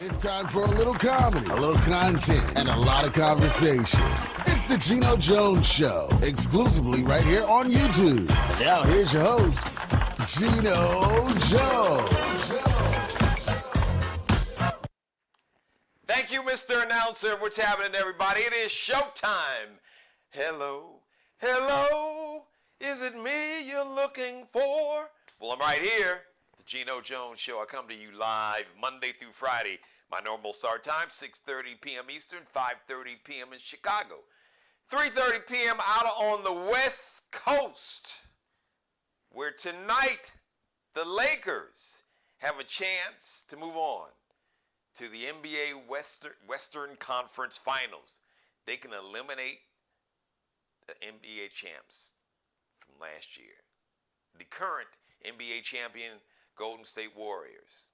It's time for a little comedy, a little content, and a lot of conversation. It's the Geno Jones Show, exclusively right here on YouTube. And now here's your host, Geno Jones. Thank you, Mr. Announcer. What's happening, everybody? It is showtime. Hello, hello, is it me you're looking for? Well, I'm right here. The Geno Jones Show. I come to you live Monday through Friday. My normal start time, 6:30 p.m. Eastern, 5:30 p.m. in Chicago. 3:30 p.m. out on the West Coast, where tonight the Lakers have a chance to move on to the NBA Western Conference Finals. They can eliminate the NBA champs from last year. The current NBA champion, Golden State Warriors.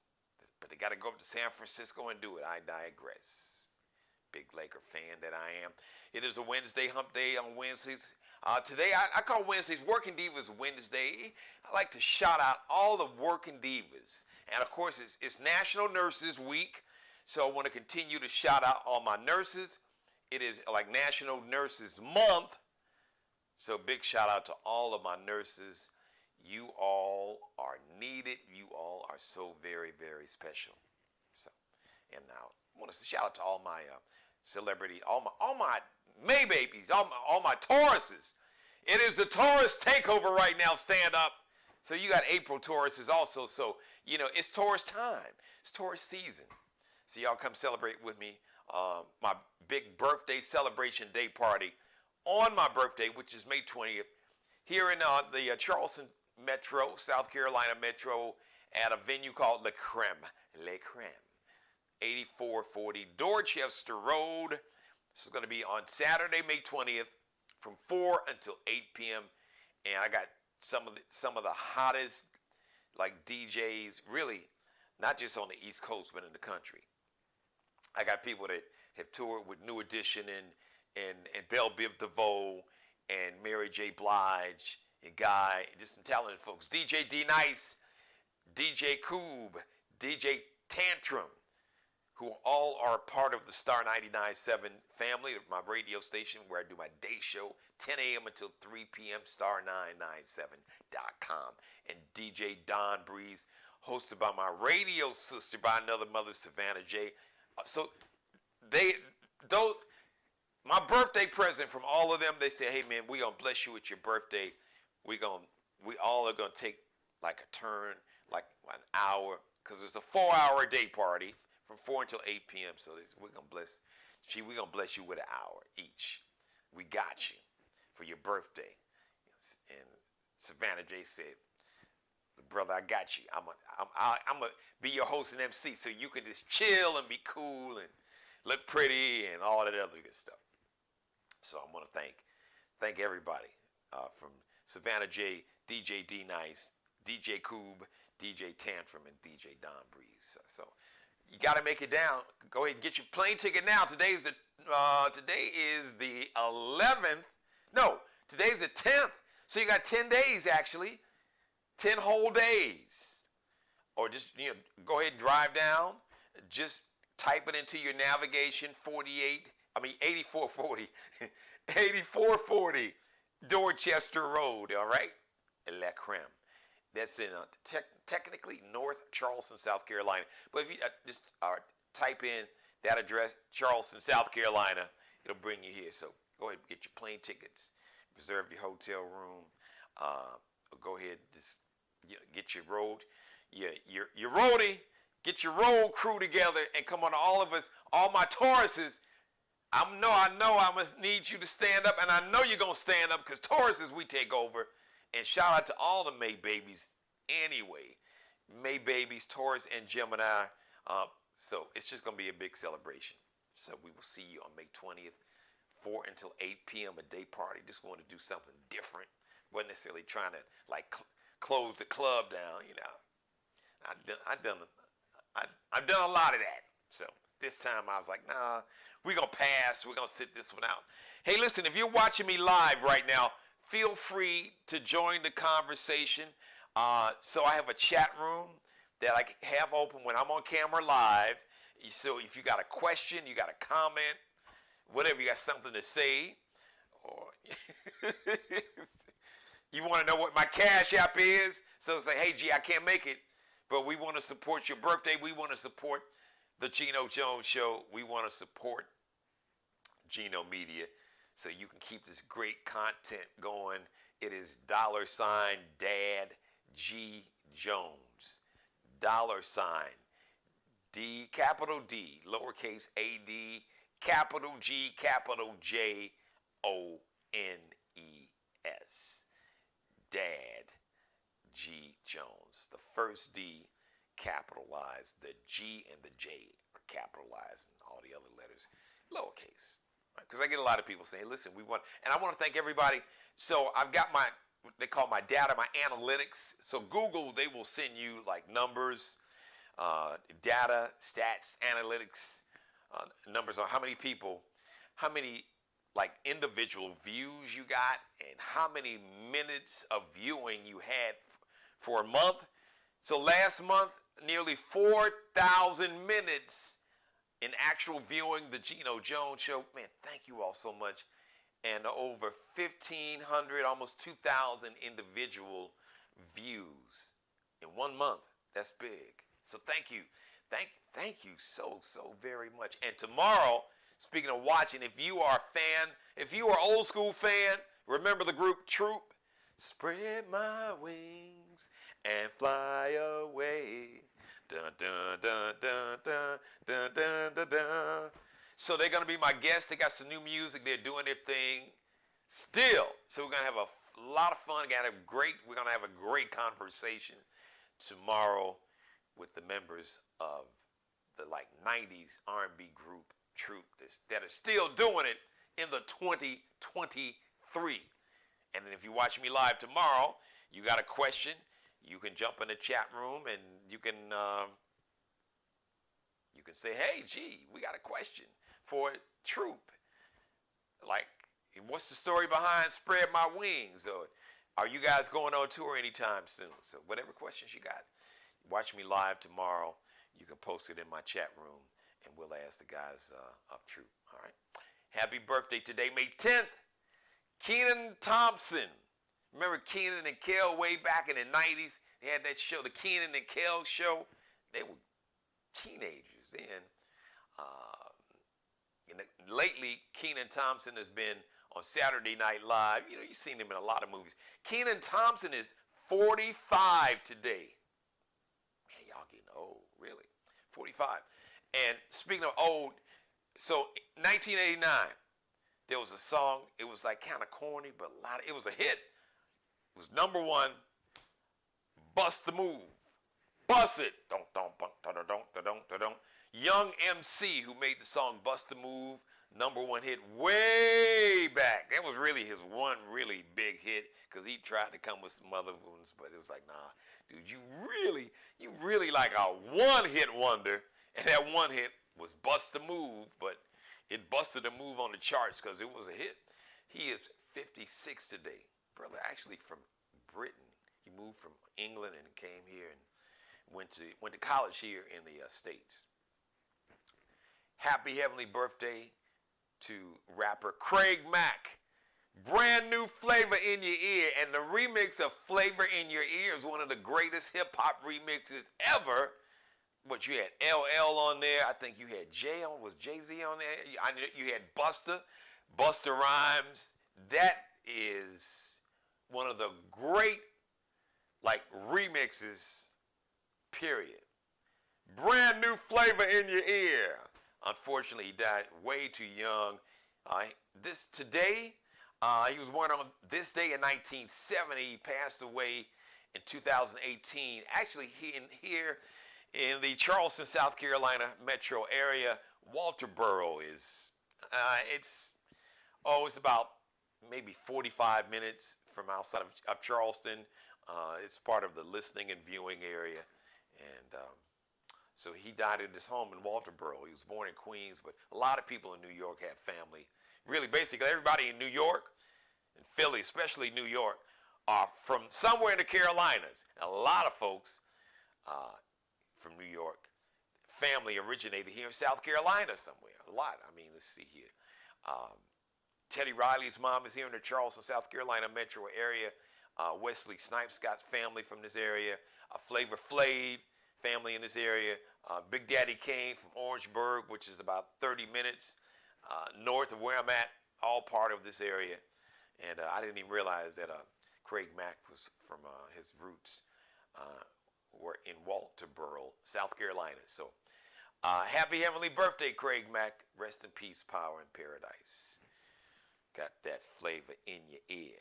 But they got to go up to San Francisco and do it. I digress. Big Laker fan that I am. It is a Wednesday, hump day on Wednesdays. Today, I call Wednesdays Working Divas Wednesday. I like to shout out all the working divas. And of course, it's National Nurses Week. So I want to continue to shout out all my nurses. It is like National Nurses Month. So big shout out to all of my nurses. You all are needed. You all are so very, very special. So, and now I want to shout out to all my celebrity, all my May babies, all my Tauruses. It is the Taurus takeover right now. Stand up. So you got April Tauruses also. So you know it's Taurus time. It's Taurus season. So y'all come celebrate with me. My big birthday celebration day party on my birthday, which is May 20th, here in the Charleston Metro, South Carolina Metro, at a venue called Le Creme, 8440 Dorchester Road. This is going to be on Saturday, May 20th, from 4 until 8 p.m. And I got some of the hottest like DJs, really, not just on the East Coast, but in the country. I got people that have toured with New Edition and Belle Biv DeVoe and Mary J. Blige and Guy, and just some talented folks. DJ D Nice, DJ Coob, DJ Tantrum, who all are part of the Star 99.7 family, my radio station where I do my day show, 10 a.m. until 3 p.m., star997.com. And DJ Don Breeze, hosted by my radio sister, by another mother, Savannah J. So my birthday present from all of them, they say, hey man, we gonna bless you with your birthday. We all are gonna take like a turn, like an hour, because it's a 4-hour day party from 4 until 8 p.m. So we're gonna bless you with an hour each. We got you for your birthday. And Savannah J said, brother, I got you. I'm gonna be your host and MC, so you can just chill and be cool and look pretty and all that other good stuff. So I want to thank everybody from Savannah J, DJ D Nice, DJ Coob, DJ Tantrum, and DJ Don Breeze. So you got to make it down. Go ahead and get your plane ticket now. Today is the 11th. No, today's the 10th. So you got 10 days actually. 10 whole days. Or just, go ahead and drive down. Just type it into your navigation, 8440. 8440 Dorchester Road, all right? La Creme. That's in technically North Charleston, South Carolina. But if you just type in that address, Charleston, South Carolina, it'll bring you here. So go ahead and get your plane tickets, reserve your hotel room. Go ahead, just get your your roadie, get your road crew together, and come on, all of us, all my Tauruses. I know I must need you to stand up, and I know you're gonna stand up because Tauruses, we take over. And shout out to all the May babies anyway. May babies, Taurus, and Gemini. So it's just gonna be a big celebration. So we will see you on May 20th, 4 until 8 p.m. a day party. Just want to do something different. Wasn't necessarily trying to like close the club down, I've done a lot of that. So this time I was like, nah, we're gonna pass. We're gonna sit this one out. Hey, listen, if you're watching me live right now, feel free to join the conversation. So I have a chat room that I have open when I'm on camera live. So if you got a question, you got a comment, whatever, you got something to say, or you want to know what my Cash App is, so say, hey, G, I can't make it, but we want to support your birthday. We want to support the Geno Jones Show. We want to support Geno Media so you can keep this great content going. It is $Dad G Jones. $D, capital D, lowercase AD, capital G, capital J, O-N-E-S. Dad G Jones. The first D capitalized, the G and the J are capitalized, and all the other letters lowercase. Because I get a lot of people saying, listen, we want, and I want to thank everybody. So I've got my, they call my data, my analytics. So Google, they will send you like numbers, data, stats, analytics, numbers on how many people, how many like individual views you got, and how many minutes of viewing you had for a month. So last month, nearly 4,000 minutes in actual viewing the Geno Jones Show. Man, thank you all so much. And over 1,500, almost 2,000 individual views in 1 month. That's big. So thank you. Thank you so very much. And tomorrow, speaking of watching, if you are a fan, if you are an old school fan, remember the group Troop? Spread my wings and fly away. Dun, dun, dun, dun, dun, dun, dun, dun, dun. So they're going to be my guests. They got some new music. They're doing their thing still. So we're going to have a lot of fun. We're going to have a great conversation tomorrow with the members of the like 90s R&B group Troop that are still doing it in the 2023. And then if you watch me live tomorrow, you got a question, you can jump in the chat room and you can say, hey, gee, we got a question for Troop. Like, what's the story behind Spread My Wings? Or are you guys going on tour anytime soon? So whatever questions you got, watch me live tomorrow. You can post it in my chat room, and we'll ask the guys of Troop. All right. Happy birthday today, May 10th. Kenan Thompson. Remember Kenan and Kel way back in the 90s? They had that show, the Kenan and Kel show. They were teenagers then. Lately, Kenan Thompson has been on Saturday Night Live. You know, you've seen him in a lot of movies. Kenan Thompson is 45 today. Man, y'all getting old, really. 45. And speaking of old, so 1989, there was a song. It was like kind of corny, but it was a hit. It was number one. Bust the Move. Bust it. Don't. Young MC, who made the song Bust the Move, number one hit way back. That was really his one really big hit, because he tried to come with some other ones, but it was like, nah, dude, you really like a one-hit wonder, and that one hit was Bust the Move, but it busted a move on the charts because it was a hit. He is 56 today. Brother actually from Britain. He moved from England and came here and went to college here in the States. Happy heavenly birthday to rapper Craig Mack. Brand new Flavor in Your Ear, and the remix of Flavor in Your Ear is one of the greatest hip-hop remixes ever. But you had LL on there. I think you had Jay-Z on there. You had Busta Rhymes. That is one of the great remixes, period. Brand new Flavor in Your Ear. Unfortunately, he died way too young. He was born on this day in 1970. He passed away in 2018. Actually, here in the Charleston, South Carolina metro area, Walterboro is, it's about maybe 45 minutes from outside of Charleston. It's part of the listening and viewing area. And so he died at his home in Walterboro. He was born in Queens, but a lot of people in New York have family. Really, basically, everybody in New York and Philly, especially New York, are from somewhere in the Carolinas. A lot of folks from New York, family originated here in South Carolina somewhere. A lot. I mean, let's see here. Teddy Riley's mom is here in the Charleston, South Carolina metro area. Wesley Snipes got family from this area. Flavor Flav family in this area. Big Daddy Kane from Orangeburg, which is about 30 minutes north of where I'm at, all part of this area. And I didn't even realize that Craig Mack was from his roots were in Walterboro, South Carolina. So happy heavenly birthday, Craig Mack. Rest in peace, power in paradise. Got that flavor in your ear.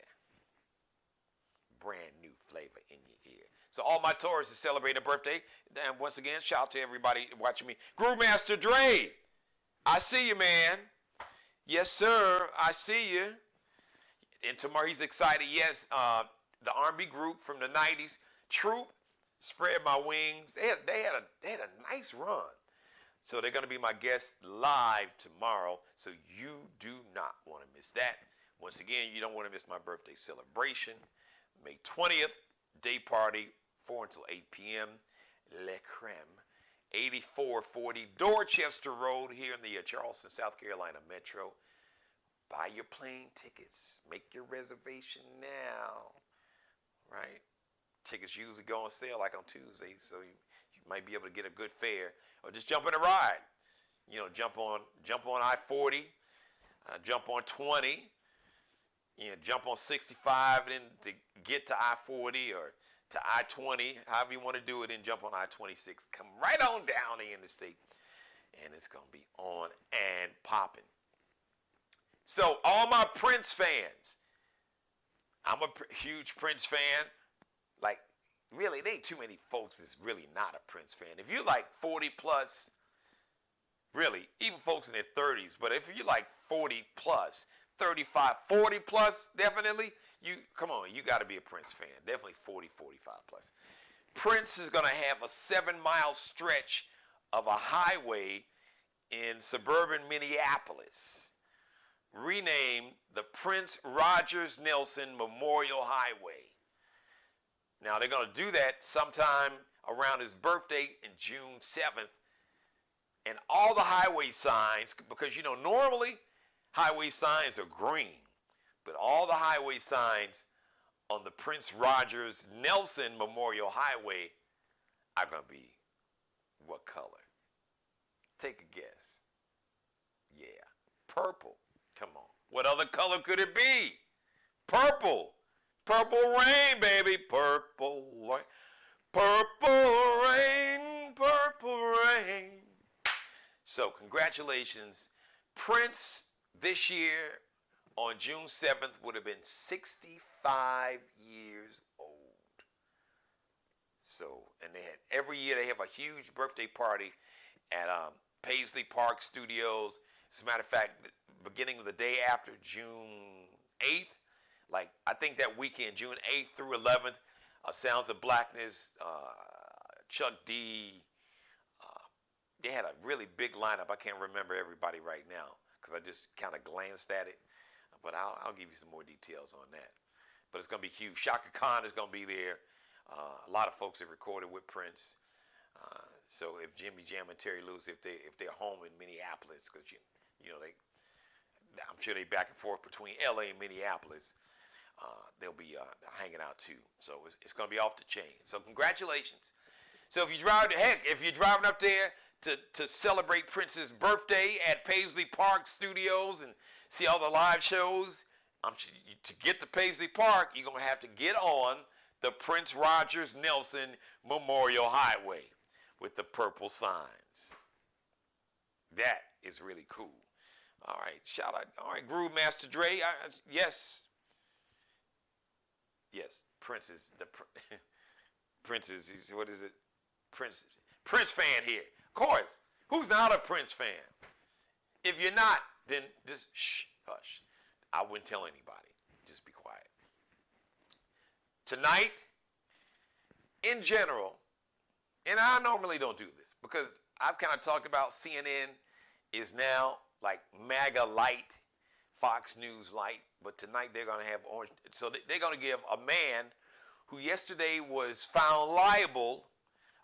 Brand new flavor in your ear. So all my Taurus is celebrating a birthday. And once again, shout out to everybody watching me. Groovemaster Dre, I see you, man. Yes, sir, I see you. And tomorrow he's excited. Yes, the R&B group from the 90s, Troop, Spread My Wings. They had a nice run. So they're going to be my guest live tomorrow. So you do not want to miss that. Once again, you don't want to miss my birthday celebration. May 20th, day party, 4 until 8 p.m. Le Creme, 8440 Dorchester Road here in the Charleston, South Carolina metro. Buy your plane tickets. Make your reservation now. Right? Tickets usually go on sale like on Tuesdays, so you might be able to get a good fare. Or just jump in a ride. You know, jump on I-40, jump on 20, you know, jump on 65 and then to get to I-40 or to I-20, however you want to do it, and jump on I-26. Come right on down the interstate, and it's going to be on and popping. So all my Prince fans, I'm a huge Prince fan. Like, really, there ain't too many folks that's really not a Prince fan. If you're like 40 plus, really, even folks in their 30s, but if you're like 40 plus, 35, 40 plus, definitely, come on, you got to be a Prince fan. Definitely 40, 45 plus. Prince is going to have a 7-mile stretch of a highway in suburban Minneapolis, renamed the Prince Rogers Nelson Memorial Highway. Now, they're going to do that sometime around his birthday in June 7th. And all the highway signs, because, you know, normally highway signs are green, but all the highway signs on the Prince Rogers Nelson Memorial Highway are going to be what color? Take a guess. Yeah, purple. Come on. What other color could it be? Purple. Purple rain, baby. Purple rain. Purple rain. Purple rain. So congratulations. Prince this year on June 7th would have been 65 years old. So, and they had, every year they have a huge birthday party at Paisley Park Studios. As a matter of fact, beginning of the day after June 8th, like I think that weekend, June 8th through 11th, Sounds of Blackness, Chuck D, they had a really big lineup. I can't remember everybody right now because I just kind of glanced at it, but I'll give you some more details on that. But it's going to be huge. Shaka Khan is going to be there. A lot of folks have recorded with Prince. So if Jimmy Jam and Terry Lewis, if they're home in Minneapolis, because you know I'm sure they back and forth between LA and Minneapolis. They'll be hanging out too. So it's going to be off the chain. So congratulations. So if you're driving up there to celebrate Prince's birthday at Paisley Park Studios and see all the live shows, to get to Paisley Park, you're going to have to get on the Prince Rogers Nelson Memorial Highway with the purple signs. That is really cool. All right, shout out. All right, Groove Master Dre. Yes. Yes, Prince is what is it? Prince fan here. Of course. Who's not a Prince fan? If you're not, then just hush. I wouldn't tell anybody. Just be quiet. Tonight, in general, and I normally don't do this because I've kind of talked about CNN is now like MAGA light, Fox News light, but tonight they're going to have orange. So they're going to give a man who yesterday was found liable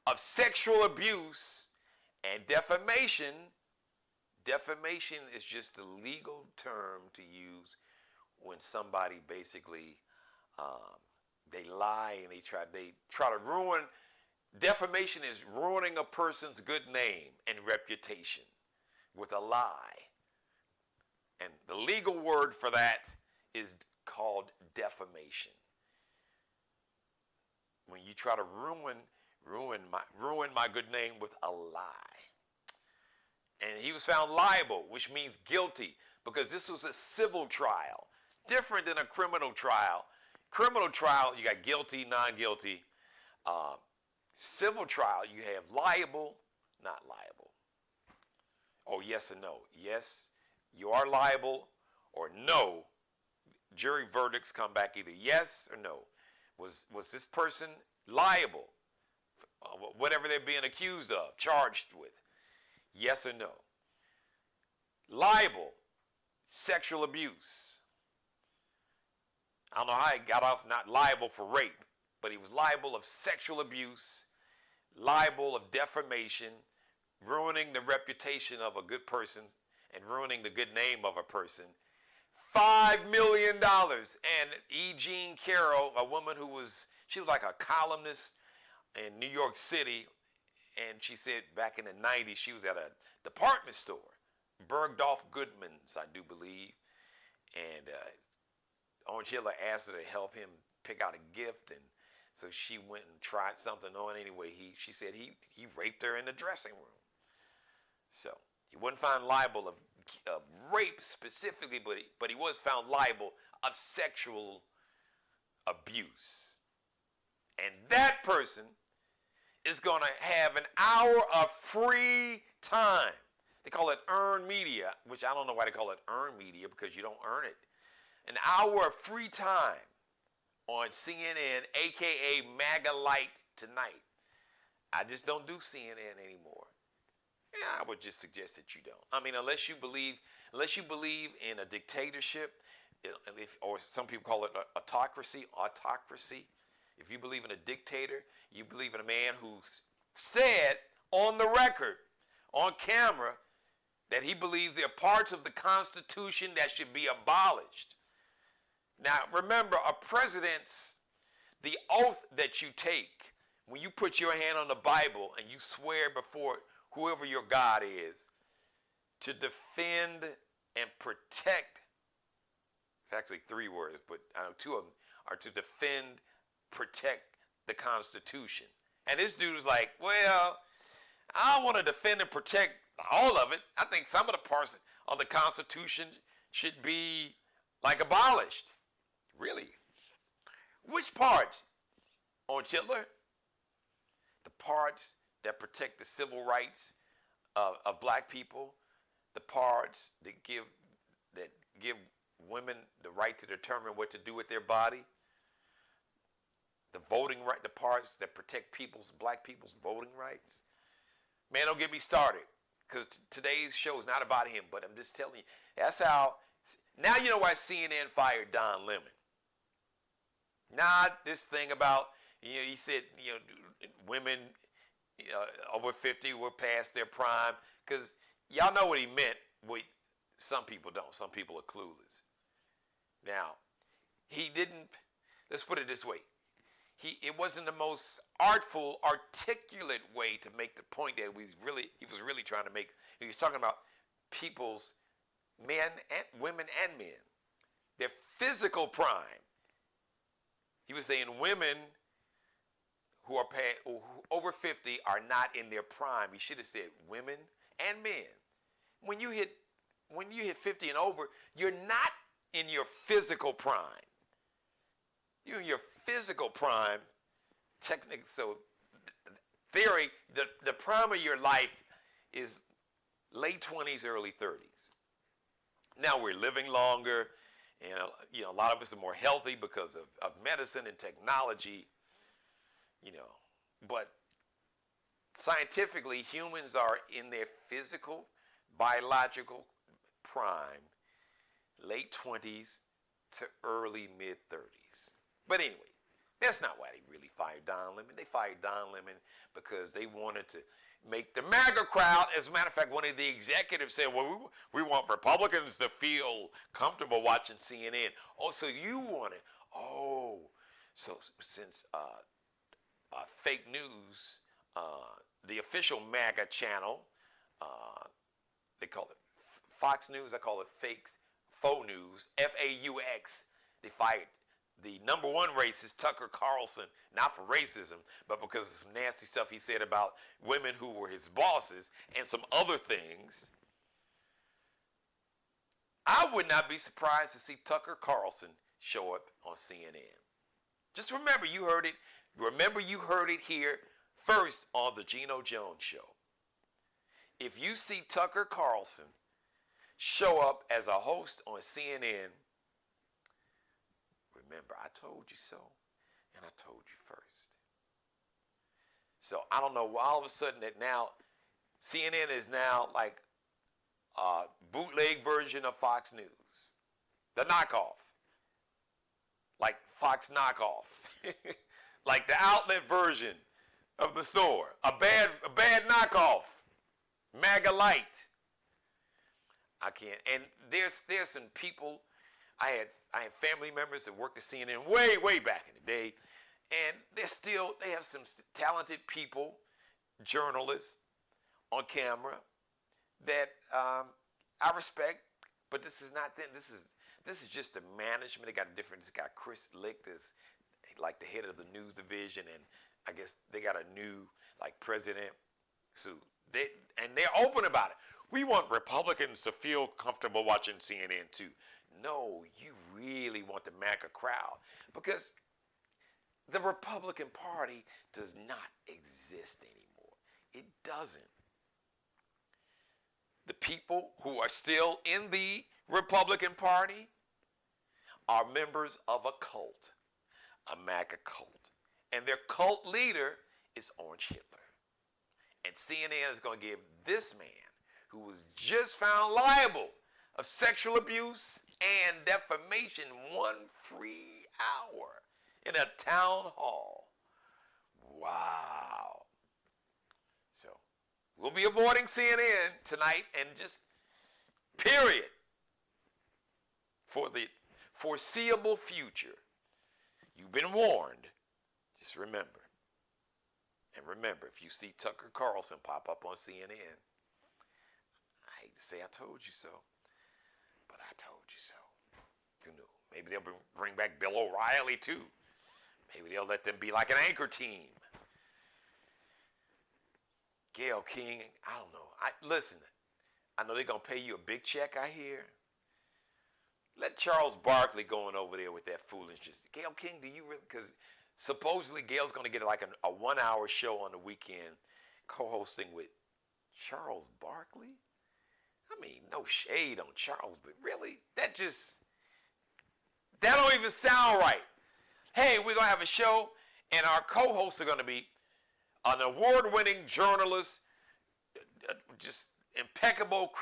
of sexual abuse And defamation is just a legal term to use when somebody basically they lie and they try to ruin. Defamation is ruining a person's good name and reputation with a lie. And the legal word for that is called defamation. When you try to ruin my good name with a lie. And he was found liable, which means guilty, because this was a civil trial, different than a criminal trial. Criminal trial, you got guilty, non-guilty. Civil trial, you have liable, not liable. Oh, yes or no. Yes, you are liable, or no. Jury verdicts come back either yes or no. Was this person liable? Whatever they're being accused of, charged with. Yes or no. Liable, sexual abuse. I don't know how he got off not liable for rape, but he was liable of sexual abuse, liable of defamation, ruining the reputation of a good person and ruining the good name of a person. $5 million. And E. Jean Carroll, a woman she was like a columnist in New York City, and she said back in the 90s she was at a department store, Bergdorf Goodman's, I do believe, and Orange Hiller asked her to help him pick out a gift, and so she went and tried something on. Anyway, she said he raped her in the dressing room. So he wasn't found liable of rape specifically, but he was found liable of sexual abuse. And that person is going to have an hour of free time. They call it earned media, which I don't know why they call it earned media, because you don't earn it. An hour of free time on CNN, aka MAGA Light Tonight. I just don't do CNN anymore. Yeah, I would just suggest that you don't. I mean, unless you believe in a dictatorship, or some people call it autocracy. If you believe in a dictator, you believe in a man who said on the record, on camera, that he believes there are parts of the Constitution that should be abolished. Now, remember, the oath that you take when you put your hand on the Bible and you swear before whoever your God is to defend and protect, it's actually 3 words, but I know 2 of them are to defend, protect the Constitution. And this dude is like, well, I don't want to defend and protect all of it. I think some of the parts of the Constitution should be like abolished. Really? Which parts? On Hitler? The parts that protect the civil rights of black people, the parts that give women the right to determine what to do with their body, the voting right, the parts that protect black people's voting rights. Man, don't get me started, because today's show is not about him, but I'm just telling you, that's how. Now you know why CNN fired Don Lemon. Not this thing about, he said, women over 50 were past their prime, because y'all know what he meant. Some people don't. Some people are clueless. Now, he didn't, let's put it this way. It wasn't the most artful, articulate way to make the point that he was really trying to make. He was talking about people's, women and men, their physical prime. He was saying women who are over 50 are not in their prime. He should have said women and men. When you hit 50 and over, you're not in your physical prime. You're in your physical prime, technically. So, theory, the prime of your life is late 20s, early 30s. Now we're living longer, and a lot of us are more healthy because of medicine and technology. But scientifically, humans are in their physical, biological prime, late 20s to early mid 30s. But anyway, That's not why they really fired Don Lemon. They fired Don Lemon because they wanted to make the MAGA crowd. As a matter of fact, one of the executives said, well, we want Republicans to feel comfortable watching CNN. Oh, so you want it. Oh, so since fake news, the official MAGA channel, they call it Fox News, I call it faux news, F-A-U-X, they fired the number one racist, Tucker Carlson, not for racism, but because of some nasty stuff he said about women who were his bosses and some other things. I would not be surprised to see Tucker Carlson show up on CNN. Just remember you heard it. Remember you heard it here first on the Geno Jones Show. If you see Tucker Carlson show up as a host on CNN, remember, I told you so, and I told you first. So I don't know, all of a sudden that now, CNN is now like a bootleg version of Fox News. The knockoff. Like Fox knockoff. Like the outlet version of the store. A bad knockoff. MAGA light. I can't. And there's some people. I had family members that worked at CNN way back in the day, and they have some talented people, journalists on camera that I respect, but this is not them. This is just the management. They got a different. It's got Chris Licht as like the head of the news division, and I guess they got a new like president. So they're open about it. We want Republicans to feel comfortable watching CNN too. No, you really want the MAGA crowd, because the Republican Party does not exist anymore. It doesn't. The people who are still in the Republican Party are members of a cult, a MAGA cult. And their cult leader is Orange Hitler. And CNN is going to give this man, who was just found liable of sexual abuse and defamation, one free hour in a town hall. Wow. So we'll be avoiding CNN tonight and just period for the foreseeable future. You've been warned. Just remember. And remember, if you see Tucker Carlson pop up on CNN, I hate to say I told you so, but I told you so. Who knew? Maybe they'll bring back Bill O'Reilly too. Maybe they'll let them be like an anchor team. Gayle King, I don't know. Listen, I know they're going to pay you a big check, I hear. Let Charles Barkley go on over there with that foolishness. Gayle King, do you really? Because supposedly Gayle's going to get like a 1 hour show on the weekend co-hosting with Charles Barkley. I mean, no shade on Charles, but really, that don't even sound right. Hey, we're going to have a show, and our co-hosts are going to be an award-winning journalist, just impeccable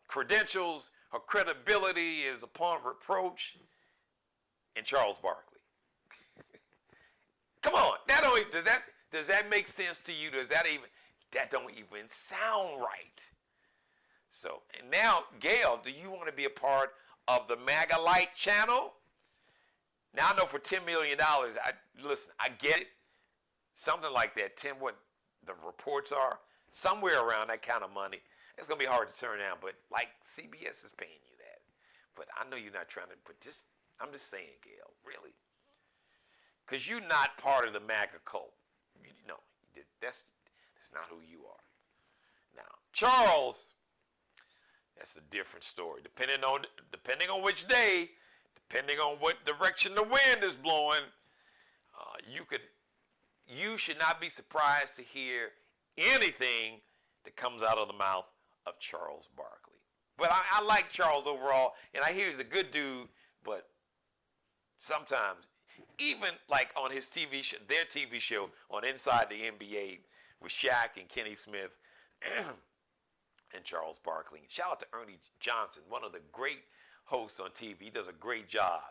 credentials. Her credibility is upon reproach, and Charles Barkley. Come on, does that make sense to you? That don't even sound right. So, and now, Gayle, do you want to be a part of the MAGA Light channel? Now, I know for $10 million, I get it. Something like that, 10, what the reports are, somewhere around that kind of money. It's going to be hard to turn down, but like CBS is paying you that. But I know you're not trying to, I'm just saying, Gayle, really. Because you're not part of the MAGA cult. No, that's not who you are. Now, Charles, that's a different story. Depending on which day, depending on what direction the wind is blowing, you should not be surprised to hear anything that comes out of the mouth of Charles Barkley. But I like Charles overall, and I hear he's a good dude, but sometimes, even like on his TV show, their TV show on Inside the NBA with Shaq and Kenny Smith and Charles Barkley. Shout out to Ernie Johnson, one of the great hosts on TV. He does a great job.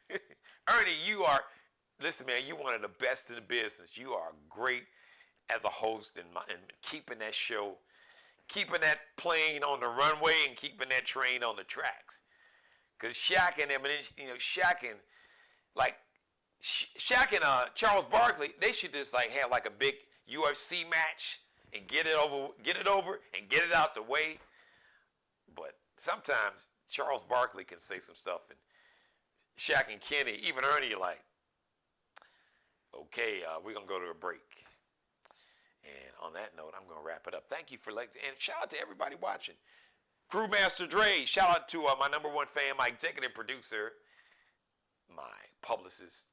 Ernie, you are listen, man, you're one of the best in the business. You are great as a host and keeping that show, keeping that plane on the runway and keeping that train on the tracks. Because Shaq and them, Shaq and Charles Barkley, they should just like have like a big UFC match and get it over and get it out the way. But sometimes Charles Barkley can say some stuff, and Shaq and Kenny, even Ernie, are like, okay, we're gonna go to a break. And on that note, I'm gonna wrap it up. Thank you for and shout out to everybody watching. Crewmaster Dre, shout out to my number one fan, my executive producer, my publicist,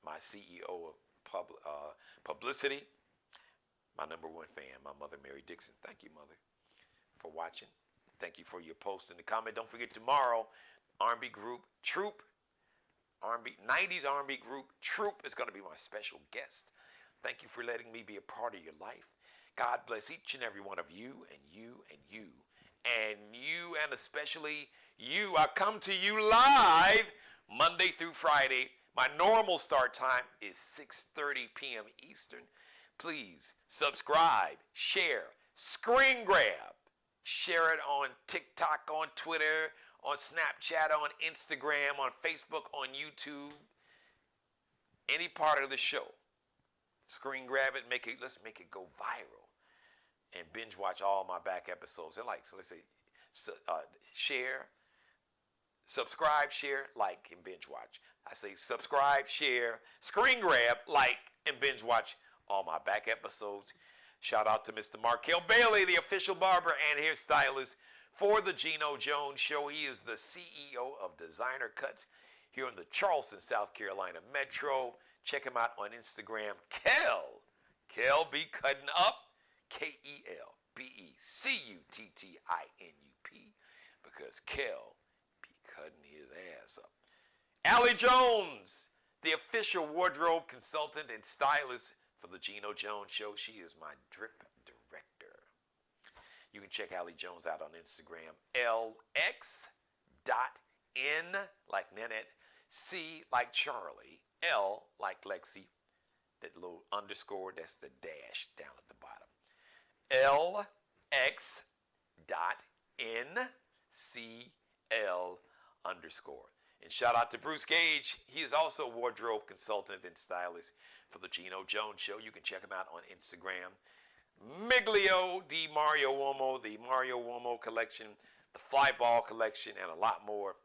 my CEO of publicity, my number one fan, my mother, Mary Dixon. Thank you, mother, for watching. Thank you for your post and the comment. Don't forget tomorrow, R&B group Troop, 90s R&B group Troop is going to be my special guest. Thank you for letting me be a part of your life. God bless each and every one of you and you and you. And you, and especially you. I come to you live Monday through Friday. My normal start time is 6:30 p.m. Eastern. Please subscribe, share, screen grab. Share it on TikTok, on Twitter, on Snapchat, on Instagram, on Facebook, on YouTube. Any part of the show. Screen grab it, let's make it go viral. And binge watch all my back episodes. And so let's say, share, subscribe, share, like, and binge watch. I say subscribe, share, screen grab, like, and binge watch all my back episodes. Shout out to Mr. Markel Bailey, the official barber and hairstylist for the Geno Jones Show. He is the CEO of Designer Cuts here in the Charleston, South Carolina Metro. Check him out on Instagram. Kel be cutting up. KELBECUTTINUP, because Kel be cutting his ass up. Allie Jones, the official wardrobe consultant and stylist for the Geno Jones Show. She is my drip director. You can check Allie Jones out on Instagram. LX.N like Nanette, C like Charlie, L like Lexi. That little underscore, that's the dash down at the bottom. LX.NCL_. And shout out to Bruce Gage. He is also a wardrobe consultant and stylist for the Geno Jones Show. You can check him out on Instagram. Miglio di Mario Uomo, the Mario Uomo collection, the Fly Ball collection, and a lot more.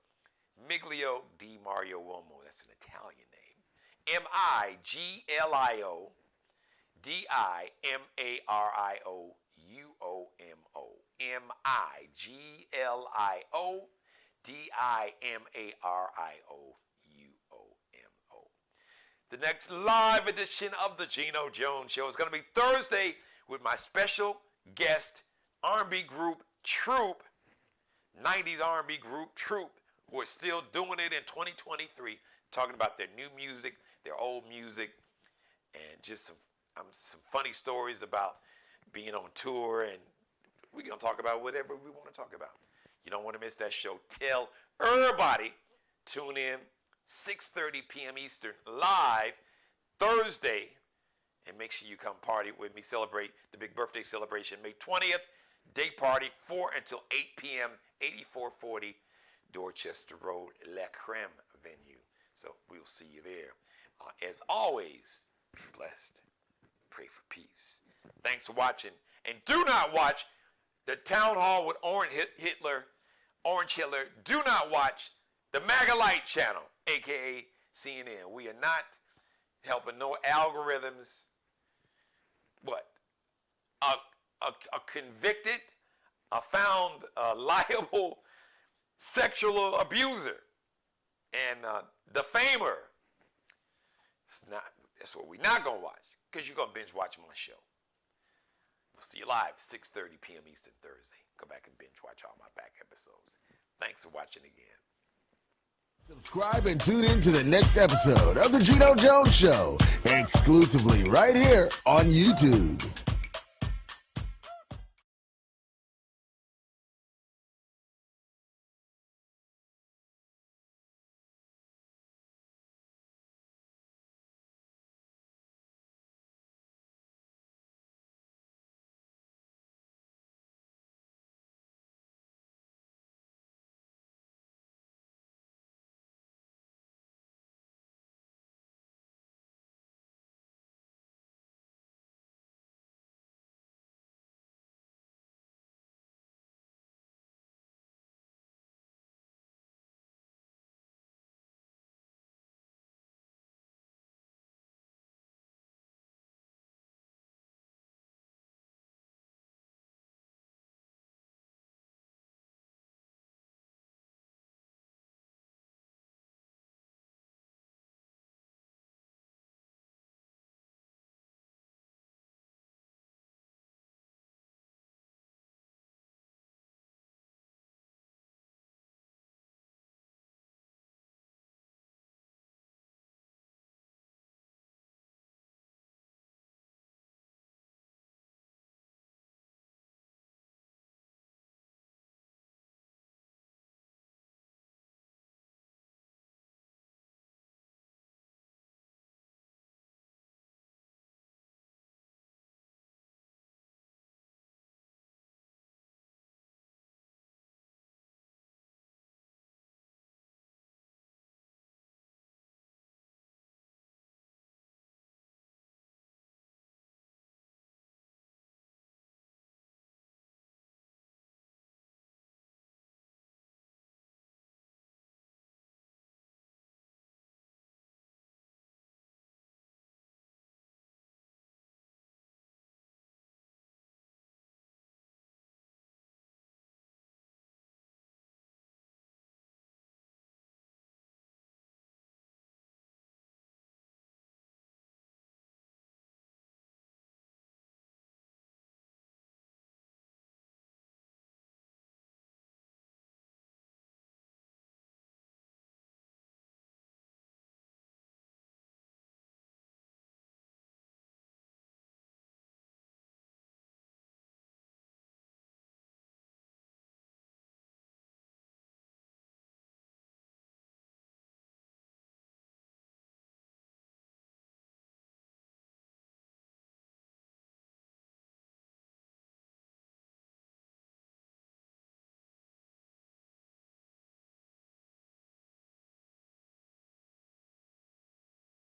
Miglio di Mario Uomo, that's an Italian name. MIGLIO DIMARIOUOMO. MIGLIO DIMARIOUOMO. The next live edition of the Geno Jones Show is going to be Thursday with my special guest, R&B group Troop, 90s R&B group Troop, who are still doing it in 2023, talking about their new music, their old music, and just some funny stories about being on tour, and we're going to talk about whatever we want to talk about. You don't want to miss that show. Tell everybody, tune in 6:30 p.m. Eastern, live, Thursday, and make sure you come party with me, celebrate the big birthday celebration, May 20th, day party, 4 until 8 p.m., 8440 Dorchester Road, La Creme venue. So we'll see you there. As always, be blessed. Pray for peace. Thanks for watching. And do not watch the Town Hall with Orange Hitler. Do not watch the MAGA Light channel, a.k.a. CNN. We are not helping no algorithms. What? A convicted, found liable sexual abuser and defamer. That's what we're not going to watch, because you're going to binge watch my show. We'll see you live 6:30 p.m. Eastern Thursday. Go back and binge watch all my back episodes. Thanks for watching again. Subscribe and tune in to the next episode of The Geno Jones Show, exclusively right here on YouTube.